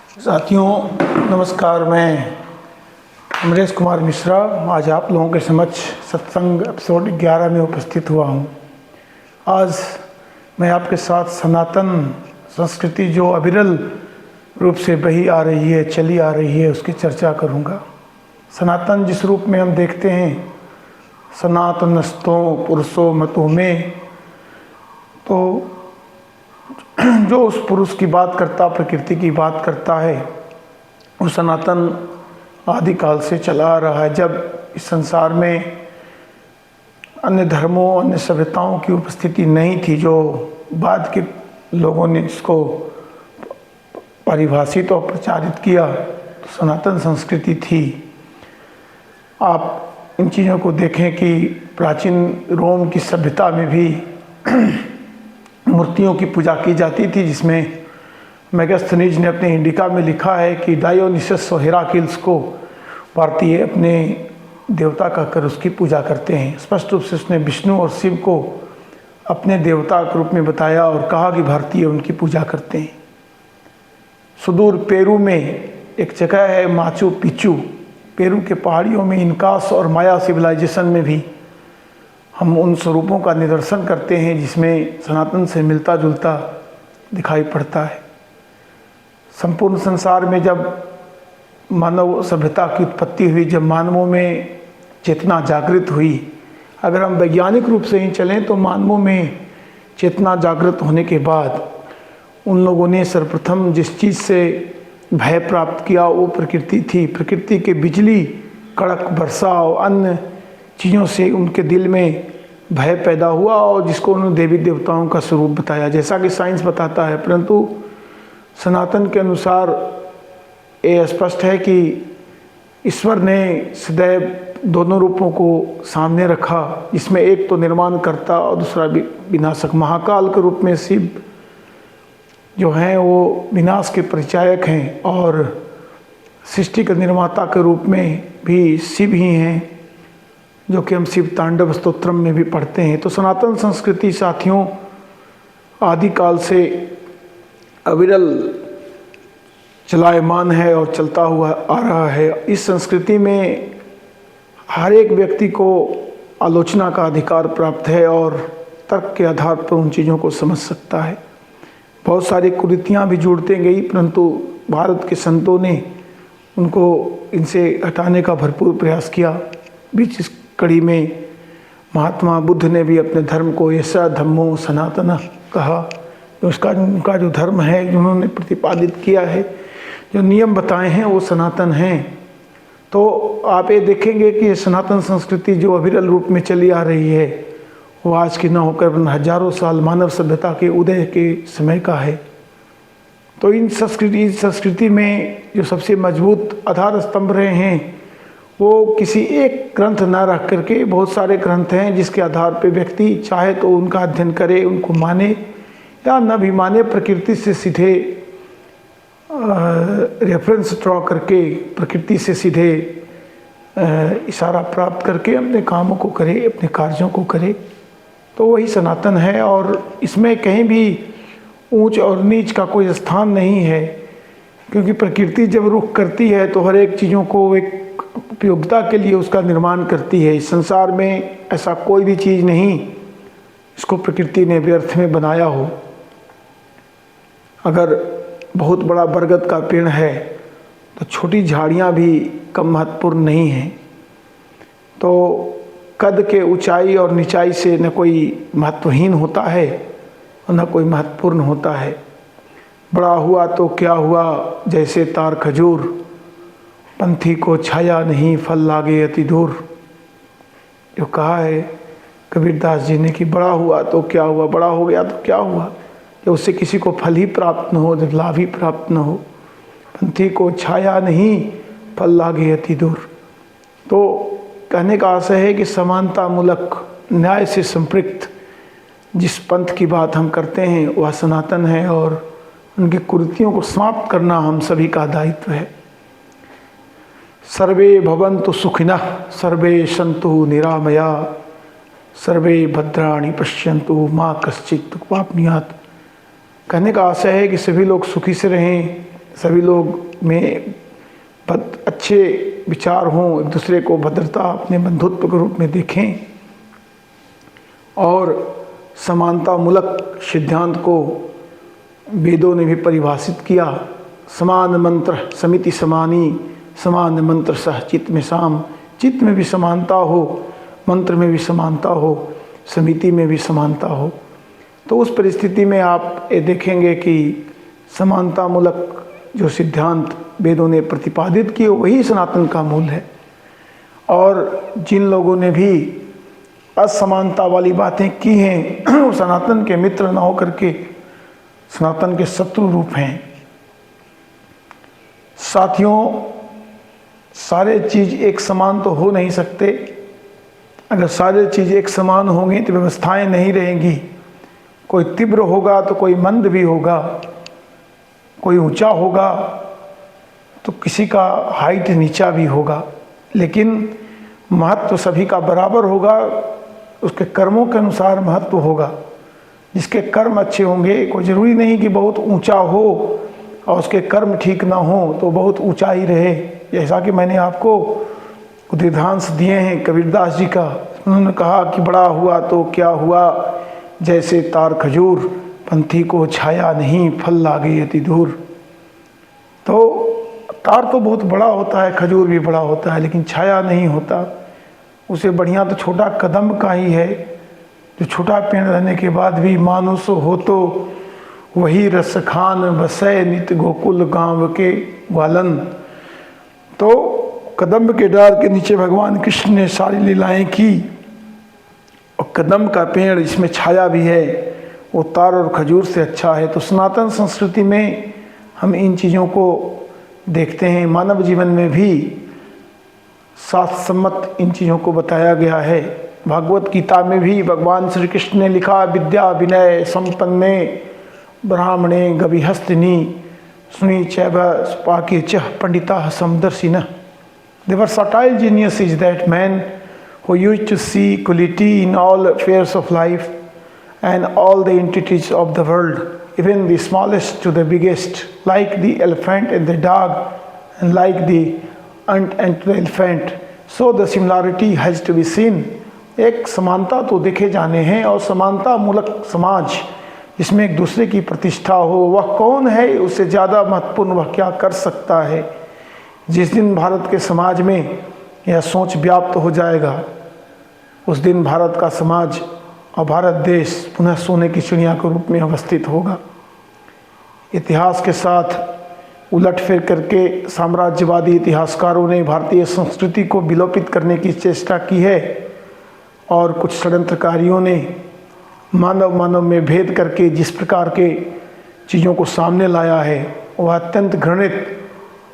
साथियों नमस्कार। मैं अमरेश कुमार मिश्रा आज आप लोगों के समक्ष सत्संग एपिसोड 11 में उपस्थित हुआ हूँ। आज मैं आपके साथ सनातन संस्कृति जो अविरल रूप से बही आ रही है, चली आ रही है, उसकी चर्चा करूँगा। सनातन जिस रूप में हम देखते हैं, सनातनस्तो पुरुषो मतो में, तो जो उस पुरुष की बात करता, प्रकृति की बात करता है, वो सनातन आदिकाल से चला आ रहा है। जब इस संसार में अन्य धर्मों, अन्य सभ्यताओं की उपस्थिति नहीं थी, जो बाद के लोगों ने इसको परिभाषित और प्रचारित किया, तो सनातन संस्कृति थी। आप इन चीज़ों को देखें कि प्राचीन रोम की सभ्यता में भी मूर्तियों की पूजा की जाती थी, जिसमें मेगास्थनीज ने अपने इंडिका में लिखा है कि डायोनिसस और हेराकिल्स को भारतीय अपने देवता कहकर उसकी पूजा करते हैं। स्पष्ट रूप से उसने विष्णु और शिव को अपने देवता के रूप में बताया और कहा कि भारतीय उनकी पूजा करते हैं। सुदूर पेरू में एक जगह है माचू पिचू, पेरू के पहाड़ियों में इनकास और माया सिविलाइजेशन में भी हम उन स्वरूपों का निदर्शन करते हैं जिसमें सनातन से मिलता जुलता दिखाई पड़ता है। संपूर्ण संसार में जब मानव सभ्यता की उत्पत्ति हुई, जब मानवों में चेतना जागृत हुई, अगर हम वैज्ञानिक रूप से ही चलें तो मानवों में चेतना जागृत होने के बाद उन लोगों ने सर्वप्रथम जिस चीज़ से भय प्राप्त किया वो प्रकृति थी। प्रकृति के बिजली, कड़क वर्षा और अन्य चीज़ों से उनके दिल में भय पैदा हुआ और जिसको उन्होंने देवी देवताओं का स्वरूप बताया, जैसा कि साइंस बताता है। परंतु सनातन के अनुसार ये स्पष्ट है कि ईश्वर ने सदैव दोनों रूपों को सामने रखा, जिसमें एक तो निर्माण करता और दूसरा विनाशक। महाकाल के रूप में शिव जो हैं वो विनाश के परिचायक हैं और सृष्टि के निर्माता के रूप में भी शिव ही हैं, जो कि हम शिव तांडव स्तोत्रम में भी पढ़ते हैं। तो सनातन संस्कृति साथियों आदिकाल से अविरल चलायमान है और चलता हुआ आ रहा है। इस संस्कृति में हर एक व्यक्ति को आलोचना का अधिकार प्राप्त है और तर्क के आधार पर उन चीज़ों को समझ सकता है। बहुत सारी कुरीतियाँ भी जुड़ते गई, परंतु भारत के संतों ने उनको इनसे हटाने का भरपूर प्रयास किया। बीच इस कड़ी में महात्मा बुद्ध ने भी अपने धर्म को ऐसा धम्मो सनातन कहा, उनका जो धर्म है, जो उन्होंने प्रतिपादित किया है, जो नियम बताए हैं, वो सनातन हैं। तो आप ये देखेंगे कि सनातन संस्कृति जो अविरल रूप में चली आ रही है, वो आज की न होकर हजारों साल मानव सभ्यता के उदय के समय का है। तो इन संस्कृति में जो सबसे मजबूत आधार स्तंभ रहे हैं, वो किसी एक ग्रंथ ना रख करके बहुत सारे ग्रंथ हैं जिसके आधार पे व्यक्ति चाहे तो उनका अध्ययन करे, उनको माने या न भी माने, प्रकृति से सीधे रेफरेंस ड्रॉ करके, प्रकृति से सीधे इशारा प्राप्त करके अपने कामों को करे, अपने कार्यों को करे। तो वही सनातन है और इसमें कहीं भी ऊंच और नीच का कोई स्थान नहीं है, क्योंकि प्रकृति जब रुख करती है तो हर एक चीज़ों को एक उपयोगिता के लिए उसका निर्माण करती है। इस संसार में ऐसा कोई भी चीज़ नहीं इसको प्रकृति ने व्यर्थ में बनाया हो। अगर बहुत बड़ा बरगद का पेड़ है तो छोटी झाड़ियाँ भी कम महत्वपूर्ण नहीं हैं। तो कद के ऊंचाई और निचाई से न कोई महत्वहीन होता है और न कोई महत्वपूर्ण होता है। बड़ा हुआ तो क्या हुआ जैसे तार खजूर, पंथी को छाया नहीं फल लागे अति दूर। जो कहा है कबीरदास जी ने कि बड़ा हुआ तो क्या हुआ, बड़ा हो गया तो क्या हुआ, जब उससे किसी को फल ही प्राप्त न हो, जब लाभ ही प्राप्त न हो। पंथी को छाया नहीं फल लागे अति दूर। तो कहने का आशय है कि समानता मूलक न्याय से संपृक्त जिस पंथ की बात हम करते हैं वह सनातन है और उनकी कुरीतियों को समाप्त करना हम सभी का दायित्व है। सर्वे भवन्तु सुखिनः, सर्वे सन्तु निरामया, सर्वे भद्राणि पश्यन्तु माँ कश्चित् दुःखमाप्नुयात्। कहने का आशय है कि सभी लोग सुखी से रहें, सभी लोग में अच्छे विचार हों, एक दूसरे को भद्रता अपने बंधुत्व के रूप में देखें और समानतामूलक सिद्धांत को वेदों ने भी परिभाषित किया। समान मंत्र समिति समानी, समान मंत्र सह चित्त में साम, चित्त में भी समानता हो, मंत्र में भी समानता हो, समिति में भी समानता हो। तो उस परिस्थिति में आप ये देखेंगे कि समानतामूलक जो सिद्धांत वेदों ने प्रतिपादित किए वही सनातन का मूल है। और जिन लोगों ने भी असमानता वाली बातें की हैं वो सनातन के मित्र न होकर के सनातन के शत्रु रूप हैं। साथियों, सारे चीज़ एक समान तो हो नहीं सकते। अगर सारे चीज़ एक समान होंगी तो व्यवस्थाएं नहीं रहेंगी। कोई तीव्र होगा तो कोई मंद भी होगा, कोई ऊंचा होगा तो किसी का हाइट नीचा भी होगा, लेकिन महत्व सभी का बराबर होगा। उसके कर्मों के अनुसार महत्व होगा। जिसके कर्म अच्छे होंगे, कोई ज़रूरी नहीं कि बहुत ऊंचा हो और उसके कर्म ठीक ना हो तो बहुत ऊंचा ही रहे। जैसा कि मैंने आपको उदाहरण दिए हैं कबीरदास जी का। उन्होंने कहा कि बड़ा हुआ तो क्या हुआ, जैसे तार खजूर, पंथी को छाया नहीं, फल लागे अति दूर। तो तार तो बहुत बड़ा होता है, खजूर भी बड़ा होता है, लेकिन छाया नहीं होता। उसे बढ़िया तो छोटा कदम का ही है, जो छोटा पेड़ रहने के बाद भी मानुष हो तो वही रस खान बसै नित गोकुल गांव के ग्वालन। तो कदम के डार के नीचे भगवान कृष्ण ने सारी लीलाएं की और कदम का पेड़ इसमें छाया भी है, वो तार और खजूर से अच्छा है। तो सनातन संस्कृति में हम इन चीज़ों को देखते हैं। मानव जीवन में भी शास्त्रसम्मत इन चीज़ों को बताया गया है। भागवत गीता में भी भगवान श्री कृष्ण ने लिखा, विद्या विनय संपन्ने ब्राह्मणे गविहस्तिनी सुनी चैव स्पाके च Pandita समदर्शिनः। They were subtle genius is that man who used to see equality in all affairs of life and all the entities of the world, even the smallest to the biggest, like the elephant and the dog, and like the ant and the elephant. So the similarity has to be seen. एक समानता तो देखे जाने हैं, और समानता मूलक समाज जिसमें एक दूसरे की प्रतिष्ठा हो, वह कौन है उससे ज़्यादा महत्वपूर्ण वह क्या कर सकता है। जिस दिन भारत के समाज में यह सोच व्याप्त हो जाएगा, उस दिन भारत का समाज और भारत देश पुनः सोने की चिड़िया के रूप में अवस्थित होगा। इतिहास के साथ उलटफेर करके साम्राज्यवादी इतिहासकारों ने भारतीय संस्कृति को विलोपित करने की चेष्टा की है, और कुछ षड्यंत्रकारियों ने मानव में भेद करके जिस प्रकार के चीज़ों को सामने लाया है वह अत्यंत घृणित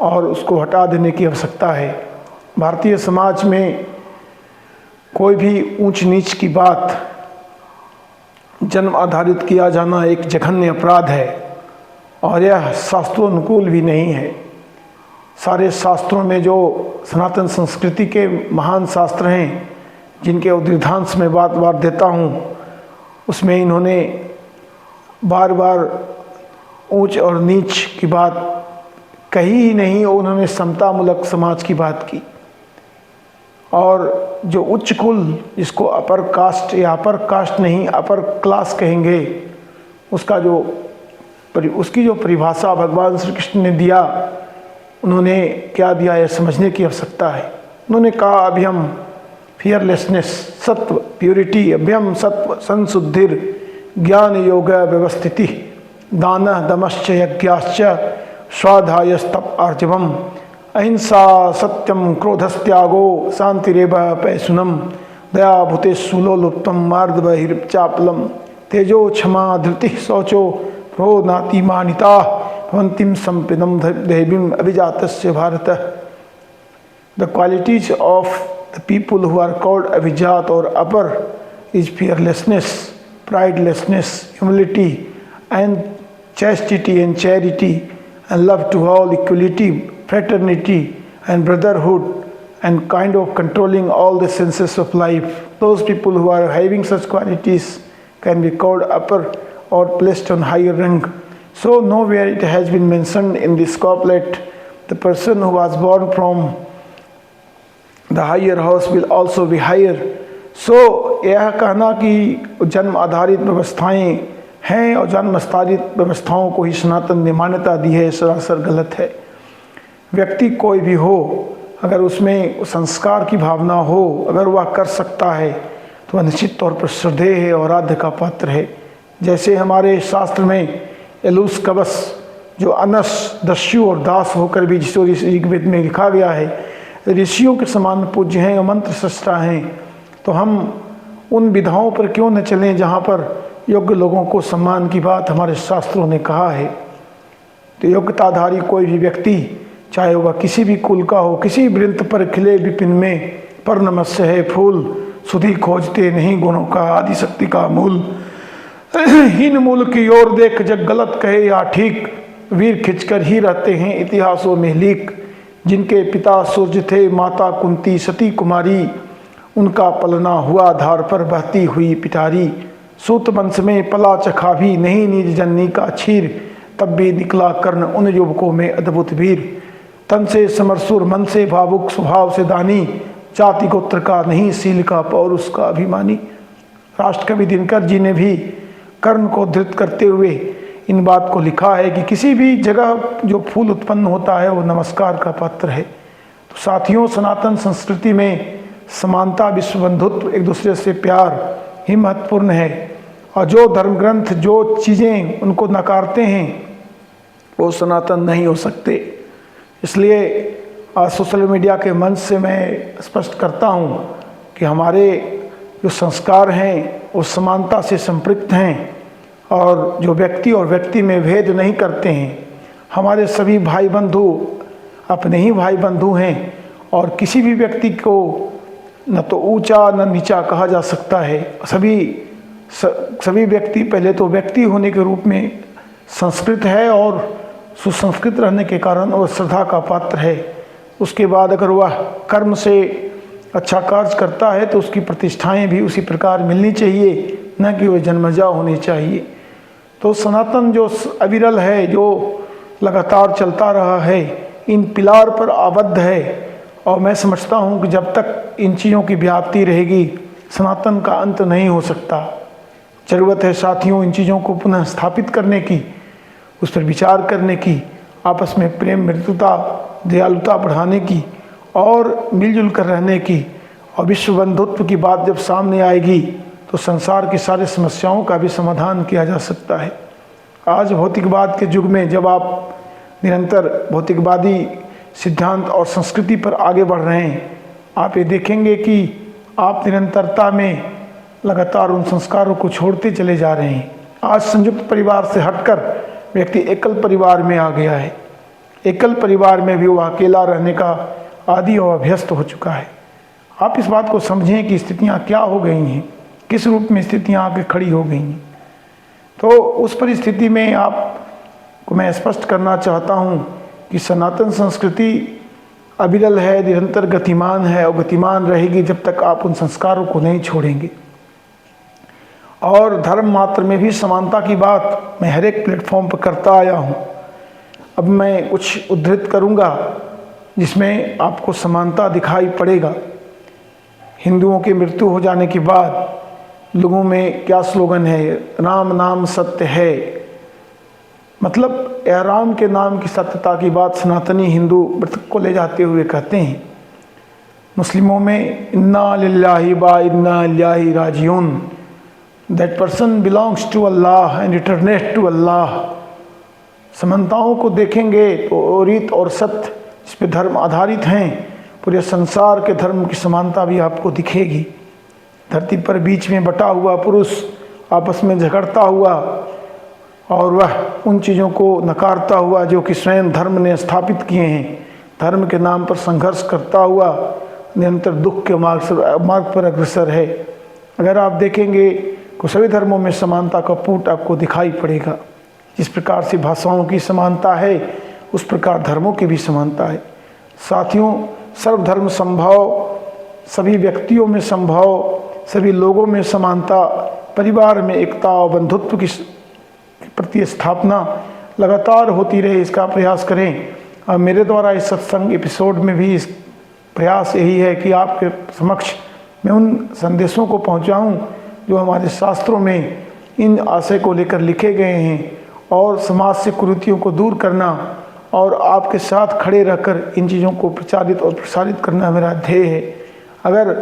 और उसको हटा देने की आवश्यकता है। भारतीय समाज में कोई भी ऊंच नीच की बात जन्म आधारित किया जाना एक जघन्य अपराध है, और यह शास्त्रोनुकूल भी नहीं है। सारे शास्त्रों में जो सनातन संस्कृति के महान शास्त्र हैं, जिनके उद्धृतांश में बार बार देता हूँ, उसमें इन्होंने बार बार ऊंच और नीच की बात कही ही नहीं, और उन्होंने समतामूलक समाज की बात की। और जो उच्च कुल, जिसको अपर कास्ट या अपर कास्ट नहीं अपर क्लास कहेंगे, उसकी जो परिभाषा भगवान श्री कृष्ण ने दिया, उन्होंने क्या दिया यह समझने की आवश्यकता है। उन्होंने कहा, अभ्यम फियरलेसनेस, सत्व प्योरिटी, अभ्यम सत्व संशुद्धिर, ज्ञान योग व्यवस्थिति, दान दमश्च यज्ञाश्च, स्वाध्यायस्तप आर्जवम, अहिंसा सत्यम क्रोधस्त्यागो, शांतिरेव पैसुनम, दया भूतेषुलोलुप्तम, मार्दवहिर्चापलम, तेजो क्षमा धृति शौचो प्रोनातिमानिता, भवन्तिम संपिदम दैवीम अभिजातस्य Bharat. The qualities of the people who are called Abhijat or upper is fearlessness, pridelessness, humility, and chastity and charity, and love to all, equality, fraternity, and brotherhood, and kind of controlling all the senses of life. Those people who are having such qualities can be called upper or placed on higher rank. So nowhere it has been mentioned in this couplet, the person who was born from the higher house will also be higher. So यह कहना कि जन्म आधारित व्यवस्थाएं हैं और जन्म आधारित व्यवस्थाओं को ही सनातन ने मान्यता दी है, सरासर गलत है। व्यक्ति कोई भी हो, अगर उसमें संस्कार की भावना हो, अगर वह कर सकता है तो वह निश्चित तौर पर श्रद्धेय है और आराध्य का पात्र है। जैसे हमारे शास्त्र में एलूस कबस जो अनस, दस्यु और दास होकर भी जिसको ऋग्वेद में लिखा गया है, ऋषियों के समान पूज्य हैं और मंत्र सृष्टा हैं, तो हम उन विधाओं पर क्यों न चलें जहाँ पर योग्य लोगों को सम्मान की बात हमारे शास्त्रों ने कहा है। तो योग्यताधारी कोई भी व्यक्ति, चाहे वह किसी भी कुल का हो, किसी वृंत पर खिले विपिन में पर नमस्य है फूल, सुधि खोजते नहीं गुणों का आदि शक्ति का मूल। हीन मूल की ओर देख जग गलत कहे या ठीक, वीर खिंचकर ही रहते हैं इतिहासों में लीक। जिनके पिता सूर्य थे, माता कुंती सती कुमारी, उनका पलना हुआ धार पर बहती हुई पिटारी। सूत वंश में पला चखा भी नहीं निज जननी का क्षीर, तब भी निकला कर्ण उन युवकों में अद्भुत वीर। तन से समरसुर, मन से भावुक, स्वभाव से दानी, जाति गोत्र का नहीं सील का पौरुष का अभिमानी। राष्ट्रकवि दिनकर जी ने भी कर्ण को धृत करते हुए इन बात को लिखा है कि किसी भी जगह जो फूल उत्पन्न होता है वो नमस्कार का पात्र है। तो साथियों, सनातन संस्कृति में समानता, विश्व बंधुत्व, एक दूसरे से प्यार ही महत्वपूर्ण है। और जो धर्म ग्रंथ, जो चीज़ें उनको नकारते हैं वो सनातन नहीं हो सकते। इसलिए आज सोशल मीडिया के मंच से मैं स्पष्ट करता हूँ कि हमारे जो संस्कार हैं वो समानता से संपृक्त हैं और जो व्यक्ति और व्यक्ति में भेद नहीं करते हैं। हमारे सभी भाई बंधु अपने ही भाई बंधु हैं और किसी भी व्यक्ति को न तो ऊंचा न नीचा कहा जा सकता है। सभी व्यक्ति पहले तो व्यक्ति होने के रूप में संस्कृत है और सुसंस्कृत रहने के कारण वह श्रद्धा का पात्र है। उसके बाद अगर वह कर्म से अच्छा कार्य करता है तो उसकी प्रतिष्ठाएं भी उसी प्रकार मिलनी चाहिए, न कि वह जन्मजा होनी चाहिए। तो सनातन जो अविरल है, जो लगातार चलता रहा है, इन पिलार पर आबद्ध है। और मैं समझता हूँ कि जब तक इन चीज़ों की व्याप्ति रहेगी सनातन का अंत नहीं हो सकता। ज़रूरत है साथियों इन चीज़ों को पुनः स्थापित करने की, उस पर विचार करने की, आपस में प्रेम, मृदुता, दयालुता बढ़ाने की और मिलजुल कर रहने की। और विश्व बंधुत्व की बात जब सामने आएगी तो संसार की सारी समस्याओं का भी समाधान किया जा सकता है। आज भौतिकवाद के युग में जब आप निरंतर भौतिकवादी सिद्धांत और संस्कृति पर आगे बढ़ रहे हैं, आप ये देखेंगे कि आप निरंतरता में लगातार उन संस्कारों को छोड़ते चले जा रहे हैं। आज संयुक्त परिवार से हटकर व्यक्ति एकल परिवार में आ गया है। एकल परिवार में भी वो अकेला रहने का आदी और अभ्यस्त हो चुका है। आप इस बात को समझें कि स्थितियाँ क्या हो गई हैं, किस रूप में स्थितियाँ आके खड़ी हो गई हैं। तो उस परिस्थिति में आपको मैं स्पष्ट करना चाहता हूँ कि सनातन संस्कृति अविरल है, निरंतर गतिमान है और गतिमान रहेगी जब तक आप उन संस्कारों को नहीं छोड़ेंगे। और धर्म मात्र में भी समानता की बात मैं हर एक प्लेटफॉर्म पर करता आया हूँ। अब मैं कुछ उद्धृत करूँगा जिसमें आपको समानता दिखाई पड़ेगा। हिंदुओं की मृत्यु हो जाने के बाद लोगों में क्या स्लोगन है, राम नाम सत्य है। मतलब यह राम के नाम की सत्यता की बात सनातनी हिंदू मृतक को ले जाते हुए कहते हैं। मुस्लिमों में इन्ना लिल्लाहि व इन्ना इलैहि राजिऊन, that person belongs to Allah and returns to Allah. समानताओं को देखेंगे तो रीत और सत्य इस पर धर्म आधारित हैं। पूरे संसार के धर्म की समानता भी आपको दिखेगी। धरती पर बीच में बटा हुआ पुरुष आपस में झगड़ता हुआ और वह उन चीज़ों को नकारता हुआ जो कि स्वयं धर्म ने स्थापित किए हैं, धर्म के नाम पर संघर्ष करता हुआ निरंतर दुख के मार्ग पर अग्रसर है। अगर आप देखेंगे तो सभी धर्मों में समानता का पुट आपको दिखाई पड़ेगा। जिस प्रकार से भाषाओं की समानता है उस प्रकार धर्मों की भी समानता है। साथियों, सर्वधर्म संभव, सभी व्यक्तियों में संभव, सभी लोगों में समानता, परिवार में एकता और बंधुत्व की प्रति स्थापना, लगातार होती रहे, इसका प्रयास करें। और मेरे द्वारा इस सत्संग एपिसोड में भी इस प्रयास यही है कि आपके समक्ष मैं उन संदेशों को पहुंचाऊं जो हमारे शास्त्रों में इन आशय को लेकर लिखे गए हैं, और समाज से कुरीतियों को दूर करना और आपके साथ खड़े रहकर इन चीज़ों को प्रचारित और प्रसारित करना मेरा ध्येय है। अगर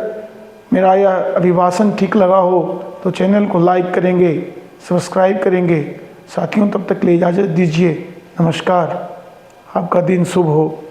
मेरा यह अभिभाषण ठीक लगा हो तो चैनल को लाइक करेंगे, सब्सक्राइब करेंगे। साथियों, तब तक के लिए इजाज़त दीजिए। नमस्कार, आपका दिन शुभ हो।